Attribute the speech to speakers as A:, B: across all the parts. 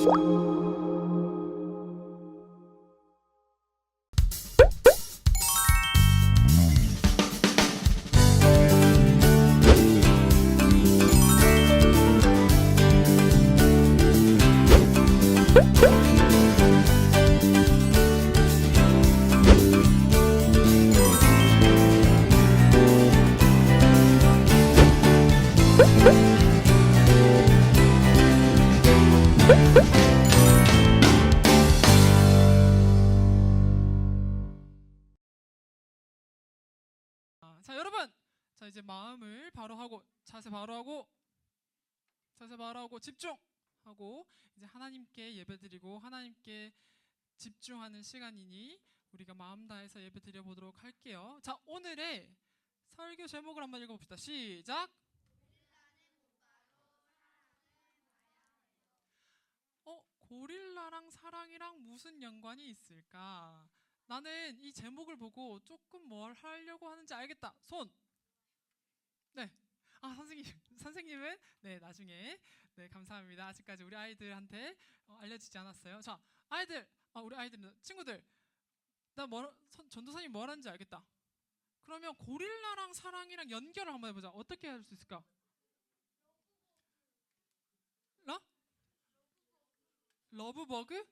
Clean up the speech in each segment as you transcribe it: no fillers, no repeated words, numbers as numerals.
A: 자, 여러분, 자 이제 마음을 바로 하고 자세 바로 하고 집중하고 이제 하나님께 예배드리고 하나님께 집중하는 시간이니 우리가 마음 다해서 예배드려 보도록 할게요. 자, 오늘의 설교 제목을 한번 읽어봅시다. 시작. 고릴라랑 사랑이랑 무슨 연관이 있을까? 나는 이 제목을 보고 조금 뭘 하려고 하는지 알겠다. 손. 네. 아, 선생님은 네, 나중에. 네, 감사합니다. 아직까지 우리 아이들한테 알려지지 않았어요. 자, 아이들, 우리 아이들, 친구들, 전도사님 뭐 하는지 알겠다. 그러면 고릴라랑 사랑이랑 연결을 한번 해보자. 어떻게 할 수 있을까? 러브버그?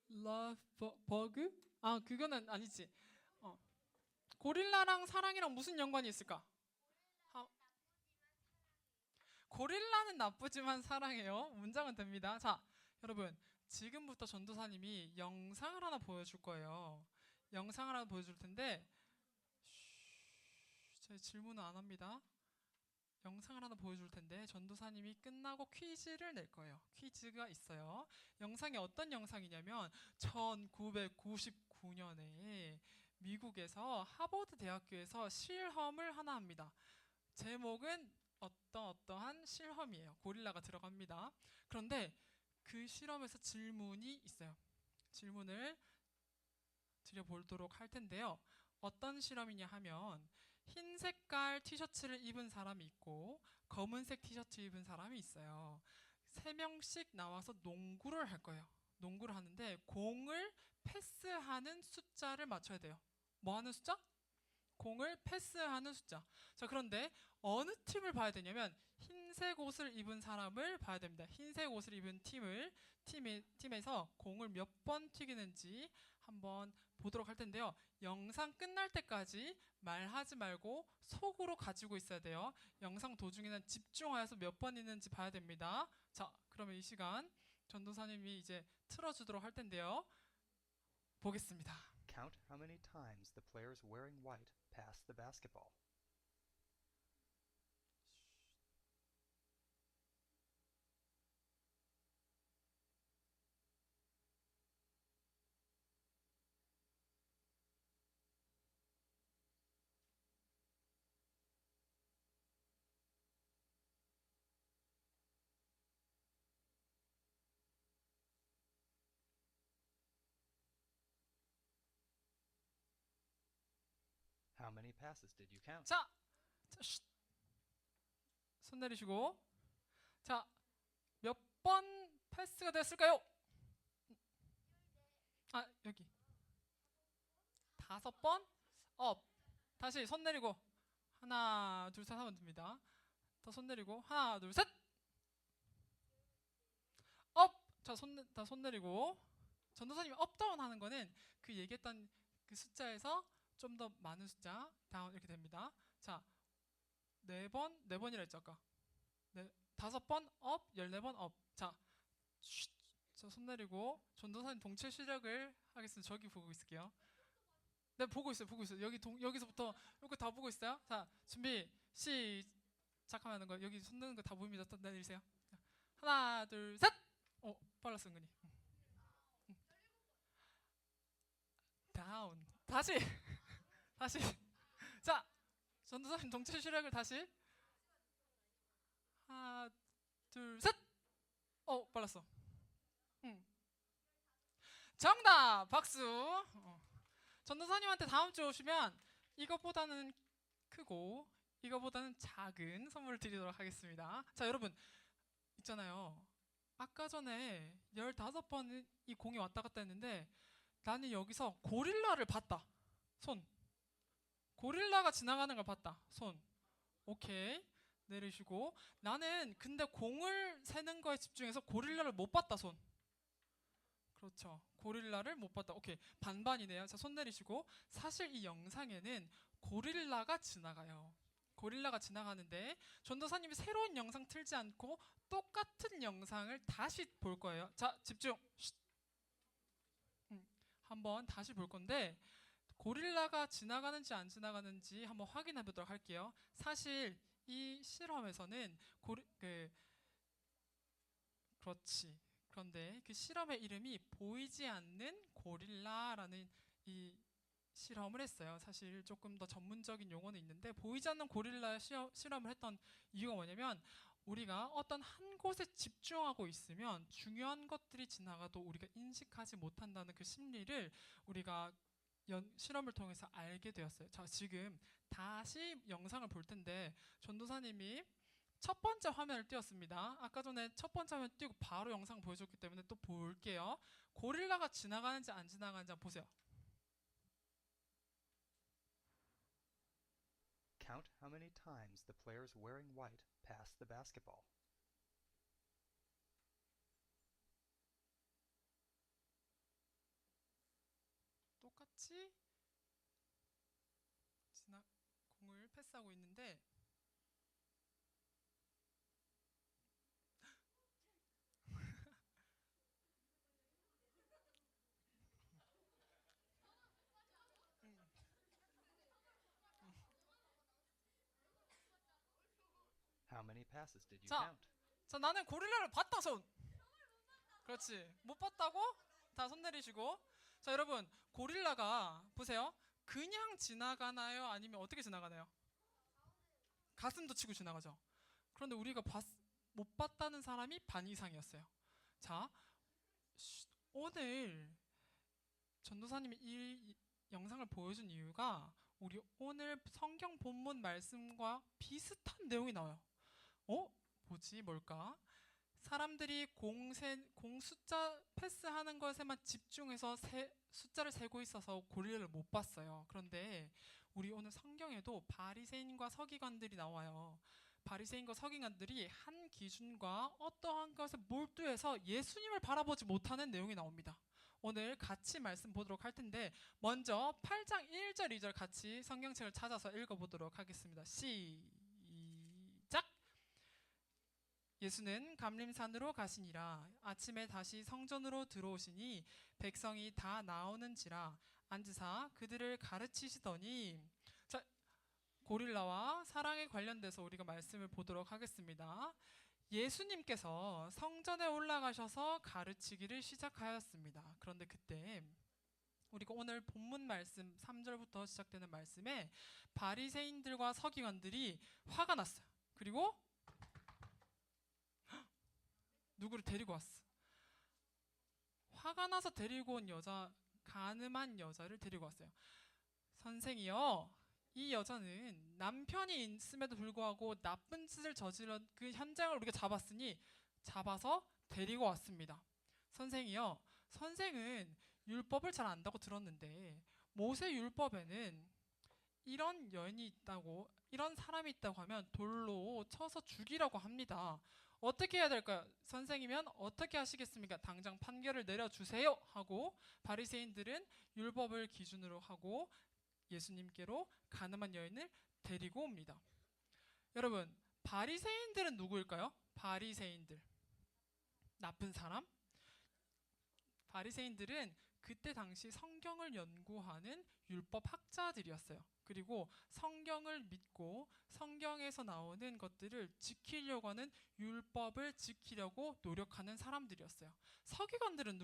A: 러브버그? 그거는 아니지. 고릴라랑 사랑이랑 무슨 연관이 있을까? 고릴라는 나쁘지만 사랑해요. 문장은 됩니다. 자, 여러분, 지금부터 전도사님이 영상을 하나 보여줄 거예요. 영상을 하나 보여줄 텐데 제 질문은 안 합니다. 영상을 하나 보여줄 텐데 전도사님이 끝나고 퀴즈를 낼 거예요. 퀴즈가 있어요. 영상이 어떤 영상이냐면 1999년에 미국에서 하버드 대학교에서 실험을 하나 합니다. 제목은 어떠한 실험이에요. 고릴라가 들어갑니다. 그런데 그 실험에서 질문이 있어요. 질문을 드려보도록 할 텐데요. 어떤 실험이냐 하면 흰 색깔 티셔츠를 입은 사람이 있고 검은색 티셔츠 입은 사람이 있어요. 3명씩 나와서 농구를 할 거예요. 농구를 하는데 공을 패스하는 숫자를 맞춰야 돼요. 뭐 하는 숫자? 공을 패스하는 숫자. 자, 그런데 어느 팀을 봐야 되냐면 흰색 옷을 입은 사람을 봐야 됩니다. 흰색 옷을 입은 팀에서 공을 몇 번 튀기는지 한번 보도록 할 텐데요. 영상 끝날 때까지 말하지 말고 속으로 가지고 있어야 돼요. 영상 도중에는 집중하여서 몇 번 있는지 봐야 됩니다. 자, 그러면 이 시간 전도사님이 이제 틀어주도록 할 텐데요. 보겠습니다.
B: Count how many times the players wearing white pass the basketball. How many passes did you count?
A: 자, 손 내리시고. 자, 몇 번 패스가 됐을까요? 여기 5번 업. 다시 손 내리고 하나 둘 셋 하면 됩니다. 더 손 내리고 하나 둘 셋 업. 자, 손 내리고. 전도사님이 업다운 하는 거는 그 얘기했던 그 숫자에서 좀 더 많은 숫자 다운 이렇게 됩니다. 자, 4번이라 했죠 아까. 5번 업, 14번 업. 자, 손 내리고. 전도사님 동체 시력을 하겠습니다. 저기 보고 있을게요. 네, 보고 있어요. 여기서부터 여기 다 보고 있어요. 자, 준비 시작하면 거. 여기 손 드는 거 다 보입니다. 내리세요. 하나 둘 셋. 빨랐어 은근히. 다운. 다시. 자, 전도사님 동체 시력을 다시. 하나 둘 셋. 빨랐어. 정답. 박수. 전도사님한테 다음 주에 오시면 이것보다는 크고 이거보다는 작은 선물을 드리도록 하겠습니다. 자, 여러분 있잖아요. 아까 전에 15번 이 공이 왔다 갔다 했는데 나는 여기서 고릴라를 봤다. 손. 고릴라가 지나가는 걸 봤다. 손. 오케이. 내리시고 나는 근데 공을 세는 거에 집중해서 고릴라를 못 봤다. 손. 그렇죠. 고릴라를 못 봤다. 오케이. 반반이네요. 자, 손 내리시고 사실 이 영상에는 고릴라가 지나가요. 고릴라가 지나가는데 전도사님이 새로운 영상 틀지 않고 똑같은 영상을 다시 볼 거예요. 자, 집중. 쉿. 한번 다시 볼 건데 고릴라가 지나가는지 안 지나가는지 한번 확인해 보도록 할게요. 사실 이 실험에서는 그렇지. 그런데 그 실험의 이름이 보이지 않는 고릴라라는 이 실험을 했어요. 사실 조금 더 전문적인 용어는 있는데 보이지 않는 고릴라 실험을 했던 이유가 뭐냐면 우리가 어떤 한 곳에 집중하고 있으면 중요한 것들이 지나가도 우리가 인식하지 못한다는 그 심리를 우리가 실험을 통해서 알게 되었어요. 자, 지금 다시 영상을 볼 텐데 전도사님이 첫 번째 화면을 띄웠습니다. 아까 전에 첫 번째 화면 띄우고 바로 영상 보여줬기 때문에 또 볼게요. 고릴라가 지나가는지 안 지나가는지 한번 보세요.
B: Count how many times the players wearing white pass the basketball.
A: 똑같이 공을 패스하고 있는데
B: How many passes did you
A: 자,
B: count?
A: 자, 나는 고릴라를 봤다. 손. 그렇지. 못 봤다고? 다 손 내리시고. 자, 여러분, 고릴라가 보세요. 그냥 지나가나요? 아니면 어떻게 지나가나요? 가슴도 치고 지나가죠. 그런데 우리가 못 봤다는 사람이 반 이상이었어요. 자, 오늘 전도사님이 이 영상을 보여준 이유가 우리 오늘 성경 본문 말씀과 비슷한 내용이 나와요. 뭐지? 뭘까? 사람들이 공 숫자 패스하는 것에만 집중해서 숫자를 세고 있어서 고릴라를 못 봤어요. 그런데 우리 오늘 성경에도 바리새인과 서기관들이 나와요. 바리새인과 서기관들이 한 기준과 어떠한 것에 몰두해서 예수님을 바라보지 못하는 내용이 나옵니다. 오늘 같이 말씀 보도록 할 텐데 먼저 8장 1절 2절 같이 성경책을 찾아서 읽어보도록 하겠습니다. 시작! 예수는 감림산으로 가시니라. 아침에 다시 성전으로 들어오시니 백성이 다 나오는지라 앉으사 그들을 가르치시더니, 자, 고릴라와 사랑에 관련돼서 우리가 말씀을 보도록 하겠습니다. 예수님께서 성전에 올라가셔서 가르치기를 시작하였습니다. 그런데 그때 우리가 오늘 본문 말씀 3절부터 시작되는 말씀에 바리새인들과 서기관들이 화가 났어요. 그리고 누구를 데리고 왔어. 화가 나서 데리고 온 여자, 간음한 여자를 데리고 왔어요. 선생이요, 이 여자는 남편이 있음에도 불구하고 나쁜 짓을 저지른 그 현장을 우리가 잡았으니 잡아서 데리고 왔습니다. 선생이요, 선생은 율법을 잘 안다고 들었는데 모세 율법에는 이런 여인이 있다고, 이런 사람이 있다고 하면 돌로 쳐서 죽이라고 합니다. 어떻게 해야 될까요? 선생이면 어떻게 하시겠습니까? 당장 판결을 내려주세요 하고 바리새인들은 율법을 기준으로 하고 예수님께로 간음한 여인을 데리고 옵니다. 여러분, 바리새인들은 누구일까요? 바리새인들, 나쁜 사람? 바리새인들은 그때 당시 성경을 연구하는 율법 학자들이었어요. 그리고 성경을 믿고 성경에서 나오는 것들을 지키려고 하는, 율법을 지키려고 노력하는 사람들이었어요. 서기관들은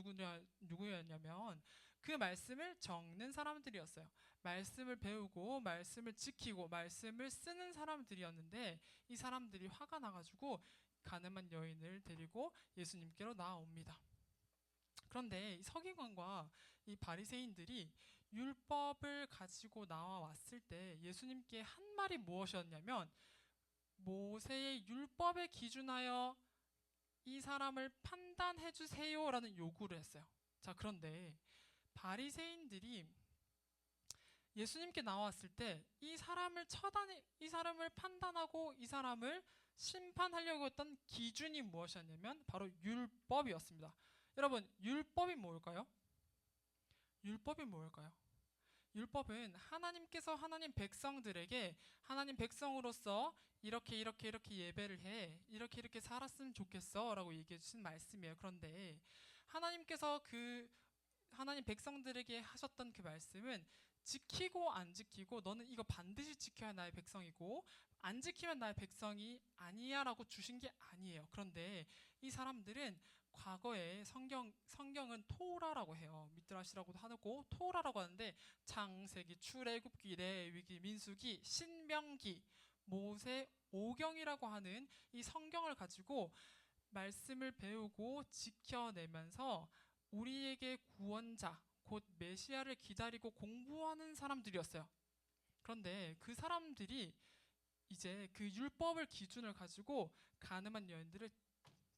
A: 누구였냐면 그 말씀을 적는 사람들이었어요. 말씀을 배우고 말씀을 지키고 말씀을 쓰는 사람들이었는데 이 사람들이 화가 나가지고 가늠한 여인을 데리고 예수님께로 나아옵니다. 그런데 이 서기관과 이 바리새인들이 율법을 가지고 나와왔을 때 예수님께 한 말이 무엇이었냐면 모세의 율법에 기준하여 이 사람을 판단해 주세요라는 요구를 했어요. 자, 그런데 바리새인들이 예수님께 나왔을 때 이 사람을 판단하고 이 사람을 심판하려고 했던 기준이 무엇이었냐면 바로 율법이었습니다. 여러분, 율법이 뭘까요? 율법이 뭘까요? 율법은 하나님께서 하나님 백성들에게 하나님 백성으로서 이렇게 예배를 해, 이렇게 살았으면 좋겠어 라고 얘기해 주신 말씀이에요. 그런데 하나님께서 하나님 백성들에게 하셨던 그 말씀은 지키고 안 지키고 너는 이거 반드시 지켜야 나의 백성이고 안 지키면 나의 백성이 아니야 라고 주신 게 아니에요. 그런데 이 사람들은 과거에 성경은 토라라고 해요. 미드라시라고도 하고 토라라고 하는데 창세기, 출애굽기, 레위기, 민수기, 신명기, 모세, 오경이라고 하는 이 성경을 가지고 말씀을 배우고 지켜내면서 우리에게 구원자, 곧 메시아를 기다리고 공부하는 사람들이었어요. 그런데 그 사람들이 이제 그 율법을 기준을 가지고 가늠한 여인들을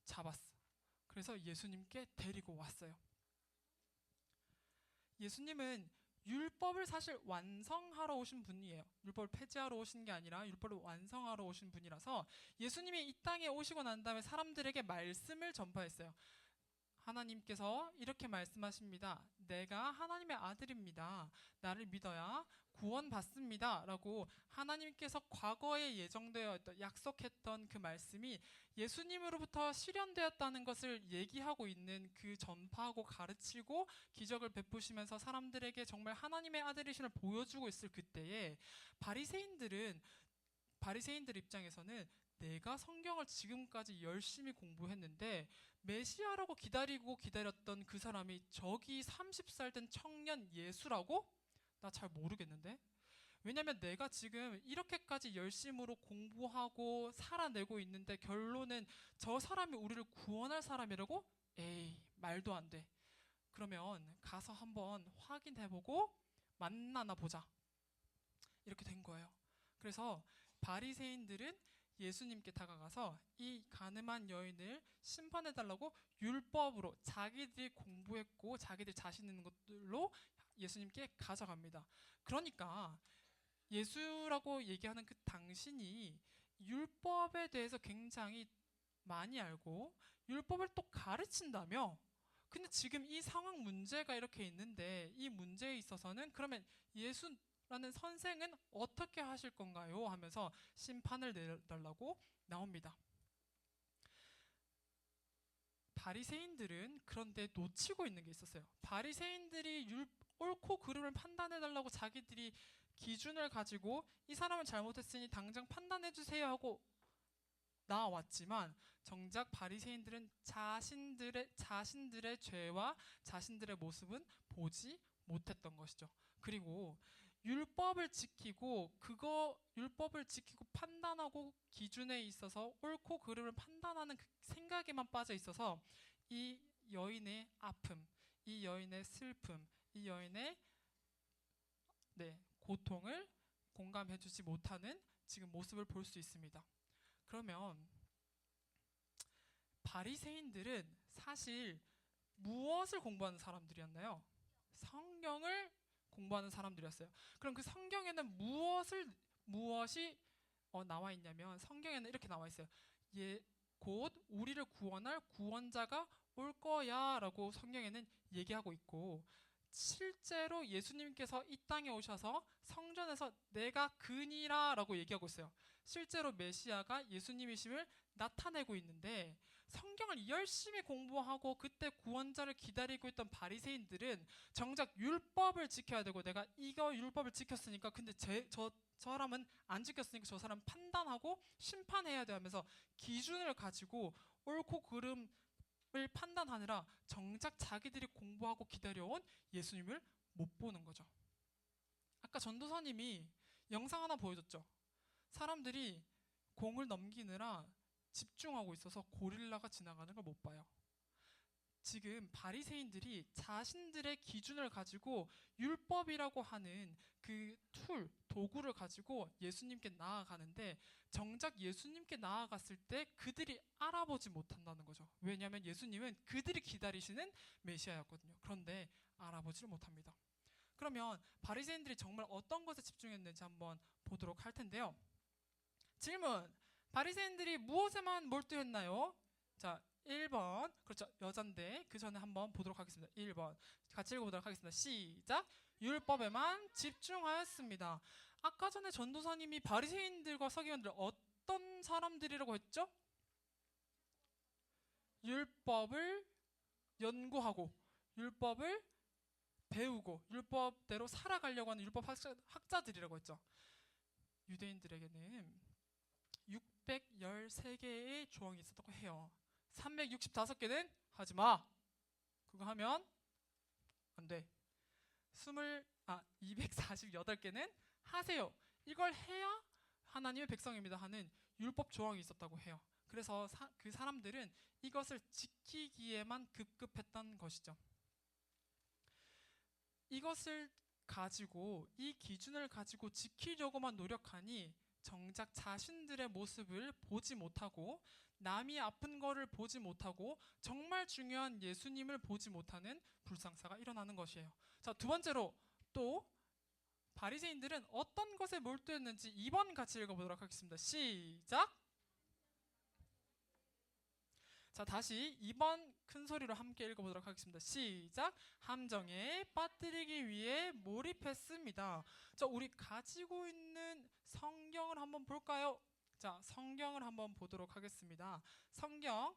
A: 잡았어. 그래서 예수님께 데리고 왔어요. 예수님은 율법을 사실 완성하러 오신 분이에요. 율법을 폐지하러 오신 게 아니라 율법을 완성하러 오신 분이라서 예수님이 이 땅에 오시고 난 다음에 사람들에게 말씀을 전파했어요. 하나님께서 이렇게 말씀하십니다. 내가 하나님의 아들입니다. 나를 믿어야 구원받습니다. 라고 하나님께서 과거에 예정되었던 약속했던 그 말씀이 예수님으로부터 실현되었다는 것을 얘기하고 있는 그 전파하고 가르치고 기적을 베푸시면서 사람들에게 정말 하나님의 아들이심을 보여주고 있을 그때에 바리새인들 입장에서는 내가 성경을 지금까지 열심히 공부했는데 메시아라고 기다렸던 그 사람이 저기 30살 된 청년 예수라고? 나 잘 모르겠는데? 왜냐면 내가 지금 이렇게까지 열심으로 공부하고 살아내고 있는데 결론은 저 사람이 우리를 구원할 사람이라고? 에이, 말도 안 돼. 그러면 가서 한번 확인해보고 만나나 보자. 이렇게 된 거예요. 그래서 바리새인들은 예수님께 다가가서 이 가늠한 여인을 심판해달라고 율법으로 자기들이 공부했고 자기들 자신 있는 것들로 예수님께 가져갑니다. 그러니까 예수라고 얘기하는 그 당신이 율법에 대해서 굉장히 많이 알고 율법을 또 가르친다며. 근데 지금 이 상황 문제가 이렇게 있는데 이 문제에 있어서는 그러면 예수라는 선생은 어떻게 하실 건가요? 하면서 심판을 내달라고 나옵니다. 바리새인들은 그런데 놓치고 있는 게 있었어요. 바리새인들이 옳고 그름을 판단해달라고 자기들이 기준을 가지고 이 사람은 잘못했으니 당장 판단해주세요 하고 나왔지만 정작 바리새인들은 자신들의 죄와 자신들의 모습은 보지 못했던 것이죠. 그리고 율법을 지키고 판단하고 기준에 있어서 옳고 그름을 판단하는 그 생각에만 빠져 있어서 이 여인의 아픔, 이 여인의 슬픔, 이 여인의 고통을 공감해주지 못하는 지금 모습을 볼 수 있습니다. 그러면 바리새인들은 사실 무엇을 공부하는 사람들이었나요? 성경을 공부하는 사람들이었어요. 그럼 그 성경에는 무엇이 나와 있냐면 성경에는 이렇게 나와 있어요. 곧 우리를 구원할 구원자가 올 거야 라고 성경에는 얘기하고 있고 실제로 예수님께서 이 땅에 오셔서 성전에서 내가 그니라 라고 얘기하고 있어요. 실제로 메시아가 예수님이심을 나타내고 있는데 성경을 열심히 공부하고 그때 구원자를 기다리고 있던 바리새인들은 정작 율법을 지켜야 되고 내가 이거 율법을 지켰으니까 근데 저 사람은 안 지켰으니까 저 사람 판단하고 심판해야 돼 하면서 기준을 가지고 옳고 그름을 판단하느라 정작 자기들이 공부하고 기다려온 예수님을 못 보는 거죠. 아까 전도사님이 영상 하나 보여줬죠. 사람들이 공을 넘기느라 집중하고 있어서 고릴라가 지나가는 걸 못 봐요. 지금 바리새인들이 자신들의 기준을 가지고 율법이라고 하는 그 도구를 가지고 예수님께 나아가는데, 정작 예수님께 나아갔을 때 그들이 알아보지 못한다는 거죠. 왜냐하면 예수님은 그들이 기다리시는 메시아였거든요. 그런데 알아보지를 못합니다. 그러면 바리새인들이 정말 어떤 것에 집중했는지 한번 보도록 할 텐데요. 질문: 바리새인들이 무엇에만 몰두했나요? 자, 1번. 그렇죠. 여잔데 그 전에 한번 보도록 하겠습니다. 1번. 같이 읽어보도록 하겠습니다. 시작. 율법에만 집중하였습니다. 아까 전에 전도사님이 바리새인들과 서기관들 어떤 사람들이라고 했죠? 율법을 연구하고 율법을 배우고 율법대로 살아가려고 하는 율법 학자들이라고 했죠. 유대인들에게는 613개의 조항이 있었다고 해요. 365개는 하지 마. 그거 하면 안 돼. 248개는 하세요. 이걸 해야 하나님의 백성입니다 하는 율법 조항이 있었다고 해요. 그래서 그 사람들은 이것을 지키기에만 급급했던 것이죠. 이것을 가지고, 이 기준을 가지고 지키려고만 노력하니 정작 자신들의 모습을 보지 못하고 남이 아픈 거를 보지 못하고 정말 중요한 예수님을 보지 못하는 불상사가 일어나는 것이에요. 자, 두 번째로 또 바리새인들은 어떤 것에 몰두했는지 2번 같이 읽어보도록 하겠습니다. 시작. 자, 다시 2번 큰 소리로 함께 읽어보도록 하겠습니다. 시작. 함정에 빠뜨리기 위해 몰입했습니다. 자, 우리 가지고 있는 성경을 한번 볼까요? 자, 성경을 한번 보도록 하겠습니다. 성경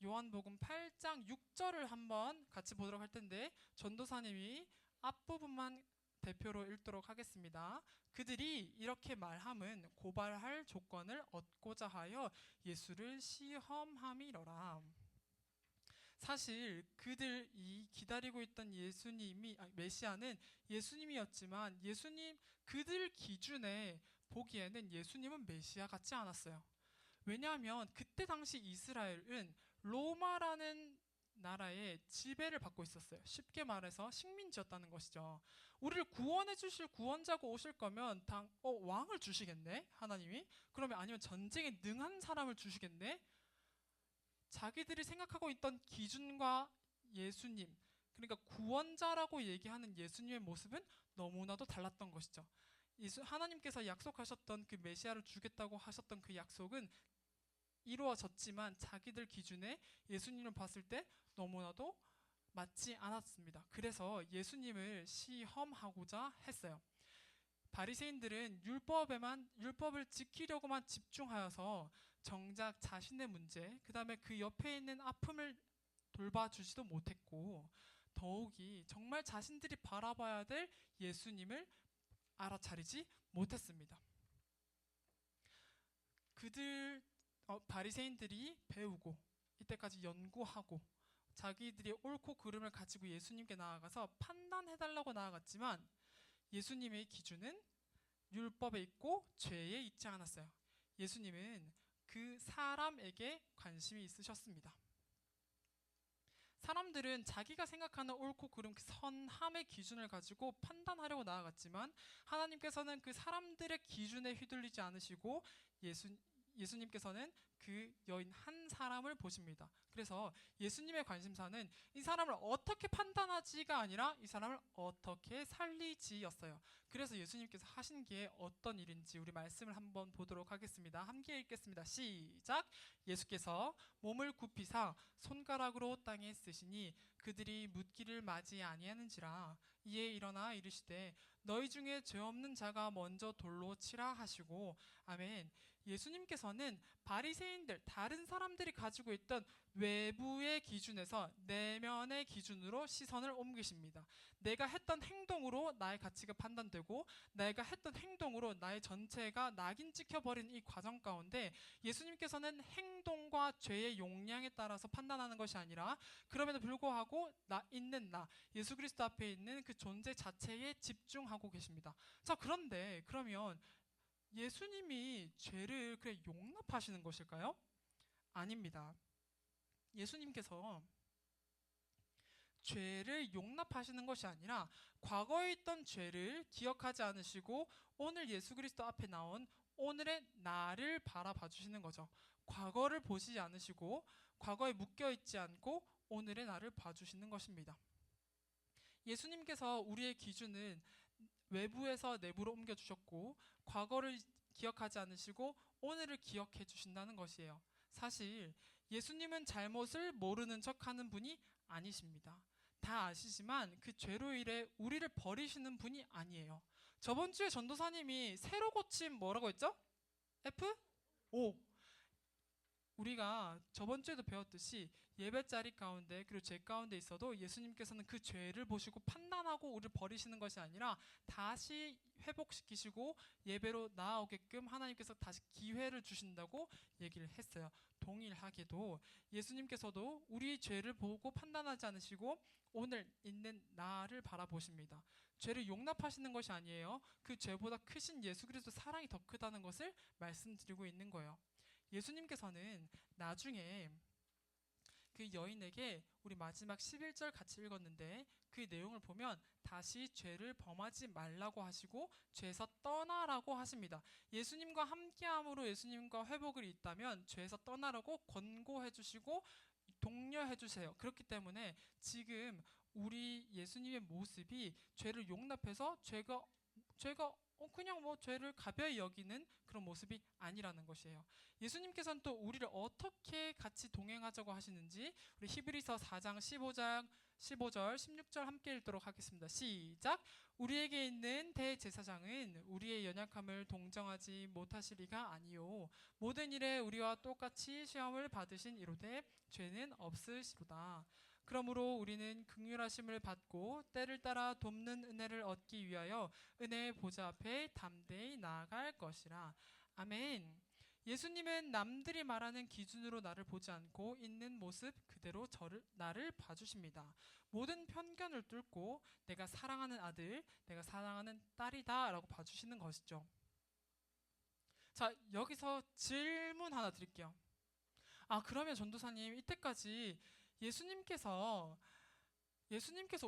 A: 요한복음 8장 6절을 한번 같이 보도록 할 텐데, 전도사님이 앞부분만 대표로 읽도록 하겠습니다. 그들이 이렇게 말함은 고발할 조건을 얻고자 하여 예수를 시험함이로라. 사실 그들이 기다리고 있던 메시아는 예수님이었지만 그들 기준에 보기에는 예수님은 메시아 같지 않았어요. 왜냐하면 그때 당시 이스라엘은 로마라는 나라의 지배를 받고 있었어요. 쉽게 말해서 식민지였다는 것이죠. 우리를 구원해 주실 구원자가 오실 거면 왕을 주시겠네? 하나님이? 그러면 아니면 전쟁에 능한 사람을 주시겠네? 자기들이 생각하고 있던 기준과 예수님, 그러니까 구원자라고 얘기하는 예수님의 모습은 너무나도 달랐던 것이죠. 하나님께서 약속하셨던 그 메시아를 주겠다고 하셨던 그 약속은 이루어졌지만 자기들 기준에 예수님을 봤을 때 너무나도 맞지 않았습니다. 그래서 예수님을 시험하고자 했어요. 바리새인들은 율법을 지키려고만 집중하여서 정작 자신의 문제, 그 다음에 그 옆에 있는 아픔을 돌봐주지도 못했고, 더욱이 정말 자신들이 바라봐야 될 예수님을 알아차리지 못했습니다. 바리새인들이 배우고 이때까지 연구하고 자기들이 옳고 그름을 가지고 예수님께 나아가서 판단해달라고 나아갔지만, 예수님의 기준은 율법에 있고 죄에 있지 않았어요. 예수님은 그 사람에게 관심이 있으셨습니다. 사람들은 자기가 생각하는 옳고 그름, 선함의 기준을 가지고 판단하려고 나아갔지만, 하나님께서는 그 사람들의 기준에 휘둘리지 않으시고 예수님께서는 그 여인 한 사람을 보십니다. 그래서 예수님의 관심사는 이 사람을 어떻게 판단하지가 아니라 이 사람을 어떻게 살리지였어요. 그래서 예수님께서 하신 게 어떤 일인지 우리 말씀을 한번 보도록 하겠습니다. 함께 읽겠습니다. 시작. 예수께서 몸을 굽히사 손가락으로 땅에 쓰시니 그들이 묻기를 맞이 아니하는지라. 이에 일어나 이르시되 너희 중에 죄 없는 자가 먼저 돌로 치라 하시고. 아멘. 예수님께서는 바리새인들, 다른 사람들이 가지고 있던 외부의 기준에서 내면의 기준으로 시선을 옮기십니다. 내가 했던 행동으로 나의 가치가 판단되고 내가 했던 행동으로 나의 전체가 낙인 찍혀버린 이 과정 가운데 예수님께서는 행동과 죄의 용량에 따라서 판단하는 것이 아니라, 그럼에도 불구하고 예수 그리스도 앞에 있는 그 존재 자체에 집중하고 계십니다. 자, 그러면 예수님이 죄를 그래 용납하시는 것일까요? 아닙니다. 예수님께서 죄를 용납하시는 것이 아니라 과거에 있던 죄를 기억하지 않으시고 오늘 예수 그리스도 앞에 나온 오늘의 나를 바라봐 주시는 거죠. 과거를 보시지 않으시고 과거에 묶여 있지 않고 오늘의 나를 봐주시는 것입니다. 예수님께서 우리의 기준은 외부에서 내부로 옮겨주셨고 과거를 기억하지 않으시고 오늘을 기억해 주신다는 것이에요. 사실 예수님은 잘못을 모르는 척하는 분이 아니십니다. 다 아시지만 그 죄로 인해 우리를 버리시는 분이 아니에요. 저번 주에 전도사님이 새로 고침 뭐라고 했죠? F5. 우리가 저번 주에도 배웠듯이 예배 자리 가운데 그리고 죄 가운데 있어도 예수님께서는 그 죄를 보시고 판단하고 우리를 버리시는 것이 아니라 다시 회복시키시고 예배로 나아오게끔 하나님께서 다시 기회를 주신다고 얘기를 했어요. 동일하게도 예수님께서도 우리 죄를 보고 판단하지 않으시고 오늘 있는 나를 바라보십니다. 죄를 용납하시는 것이 아니에요. 그 죄보다 크신 예수 그리스도 사랑이 더 크다는 것을 말씀드리고 있는 거예요. 예수님께서는 나중에 그 여인에게 우리 마지막 11절 같이 읽었는데 그 내용을 보면 다시 죄를 범하지 말라고 하시고 죄에서 떠나라고 하십니다. 예수님과 함께함으로 예수님과 회복을 있다면 죄에서 떠나라고 권고해 주시고 독려해 주세요. 그렇기 때문에 지금 우리 예수님의 모습이 죄를 용납해서 죄가 그냥 뭐 죄를 가벼이 여기는 그런 모습이 아니라는 것이에요. 예수님께서는 또 우리를 어떻게 같이 동행하자고 하시는지 우리 히브리서 4장 15절 16절 함께 읽도록 하겠습니다. 시작. 우리에게 있는 대제사장은 우리의 연약함을 동정하지 못하시리가 아니요 모든 일에 우리와 똑같이 시험을 받으신 이로되 죄는 없으시로다. 그러므로 우리는 긍휼하심을 받고 때를 따라 돕는 은혜를 얻기 위하여 은혜의 보좌 앞에 담대히 나아갈 것이라. 아멘. 예수님은 남들이 말하는 기준으로 나를 보지 않고 있는 모습 그대로 나를 봐주십니다. 모든 편견을 뚫고 내가 사랑하는 아들, 내가 사랑하는 딸이다 라고 봐주시는 것이죠. 자, 여기서 질문 하나 드릴게요. 그러면 전도사님 이때까지 예수님께서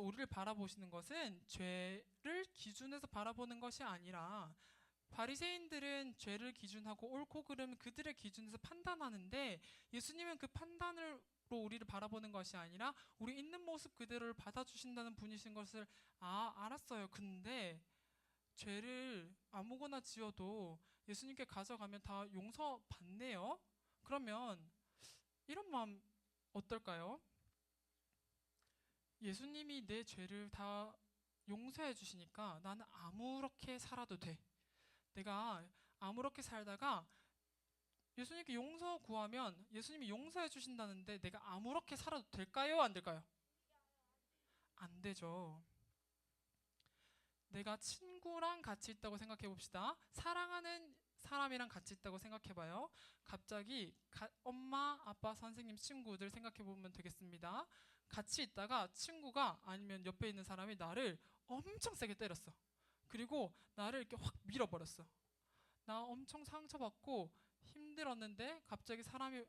A: 우리를 바라보시는 것은 죄를 기준해서 바라보는 것이 아니라 바리새인들은 죄를 기준하고 옳고 그름 그들의 기준에서 판단하는데 예수님은 그 판단으로 우리를 바라보는 것이 아니라 우리 있는 모습 그대로를 받아주신다는 분이신 것을 알았어요. 근데 죄를 아무거나 지어도 예수님께 가져가면 다 용서받네요. 그러면 이런 마음 어떨까요? 예수님이 내 죄를 다 용서해 주시니까 나는 아무렇게 살아도 돼. 내가 아무렇게 살다가 예수님께 용서 구하면 예수님이 용서해 주신다는데 내가 아무렇게 살아도 될까요? 안 될까요? 안 되죠. 내가 친구랑 같이 있다고 생각해 봅시다. 사랑하는 사람이랑 같이 있다고 생각해 봐요. 갑자기 엄마, 아빠, 선생님, 친구들 생각해 보면 되겠습니다. 같이 있다가 친구가 아니면 옆에 있는 사람이 나를 엄청 세게 때렸어. 그리고 나를 이렇게 확 밀어버렸어. 나 엄청 상처받고 힘들었는데 갑자기 사람이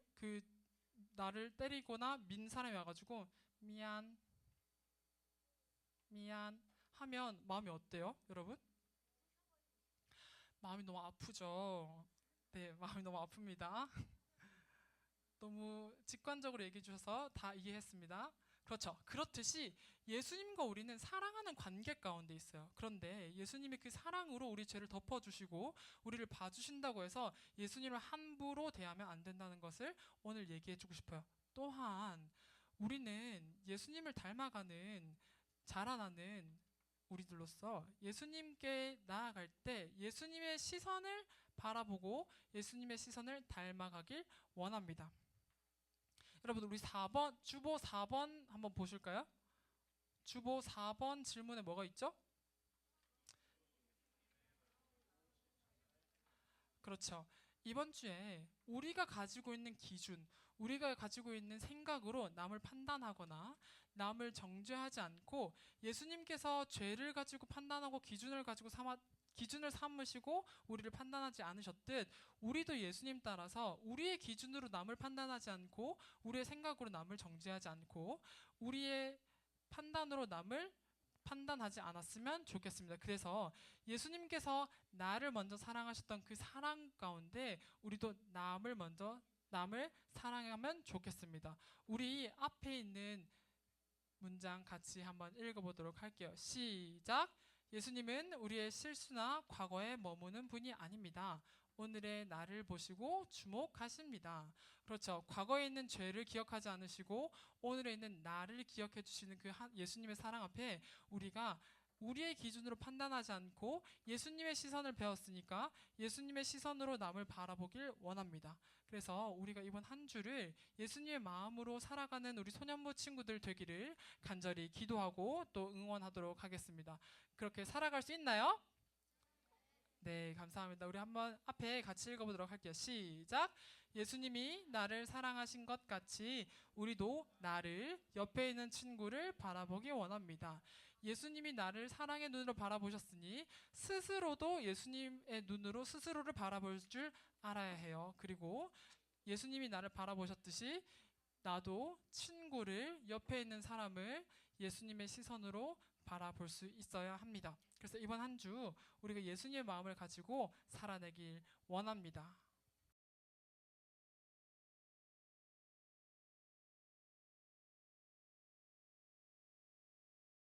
A: 나를 때리거나 민 사람이 와가지고 미안 하면 마음이 어때요, 여러분? 마음이 너무 아프죠. 네, 마음이 너무 아픕니다. 너무 직관적으로 얘기해 주셔서 다 이해했습니다. 그렇죠. 그렇듯이 예수님과 우리는 사랑하는 관계 가운데 있어요. 그런데 예수님이 그 사랑으로 우리 죄를 덮어주시고 우리를 봐주신다고 해서 예수님을 함부로 대하면 안 된다는 것을 오늘 얘기해 주고 싶어요. 또한 우리는 예수님을 닮아가는 자라나는 우리들로서 예수님께 나아갈 때 예수님의 시선을 바라보고 예수님의 시선을 닮아가길 원합니다. 여러분 우리 4번 주보 4번 한번 보실까요? 주보 4번 질문에 뭐가 있죠? 그렇죠. 이번 주에 우리가 가지고 있는 기준, 우리가 가지고 있는 생각으로 남을 판단하거나 남을 정죄하지 않고 예수님께서 죄를 가지고 판단하고 기준을 삼으시고 우리를 판단하지 않으셨듯 우리도 예수님 따라서 우리의 기준으로 남을 판단하지 않고 우리의 생각으로 남을 정죄하지 않고 우리의 판단으로 남을 판단하지 않았으면 좋겠습니다. 그래서 예수님께서 나를 먼저 사랑하셨던 그 사랑 가운데 우리도 남을 사랑하면 좋겠습니다. 우리 앞에 있는 문장 같이 한번 읽어보도록 할게요. 시작. 예수님은 우리의 실수나 과거에 머무는 분이 아닙니다. 오늘의 나를 보시고 주목하십니다. 그렇죠. 과거에 있는 죄를 기억하지 않으시고 오늘에 있는 나를 기억해 주시는 그 예수님의 사랑 앞에 우리가 우리의 기준으로 판단하지 않고 예수님의 시선을 배웠으니까 예수님의 시선으로 남을 바라보길 원합니다. 그래서 우리가 이번 한 주를 예수님의 마음으로 살아가는 우리 소년부 친구들 되기를 간절히 기도하고 또 응원하도록 하겠습니다. 그렇게 살아갈 수 있나요? 네, 감사합니다. 우리 한번 앞에 같이 읽어보도록 할게요. 시작. 예수님이 나를 사랑하신 것 같이 우리도 나를 옆에 있는 친구를 바라보기 원합니다. 예수님이 나를 사랑의 눈으로 바라보셨으니 스스로도 예수님의 눈으로 스스로를 바라볼 줄 알아야 해요. 그리고 예수님이 나를 바라보셨듯이 나도 친구를 옆에 있는 사람을 예수님의 시선으로 바라볼 수 있어야 합니다. 그래서 이번 한 주 우리가 예수님의 마음을 가지고 살아내길 원합니다.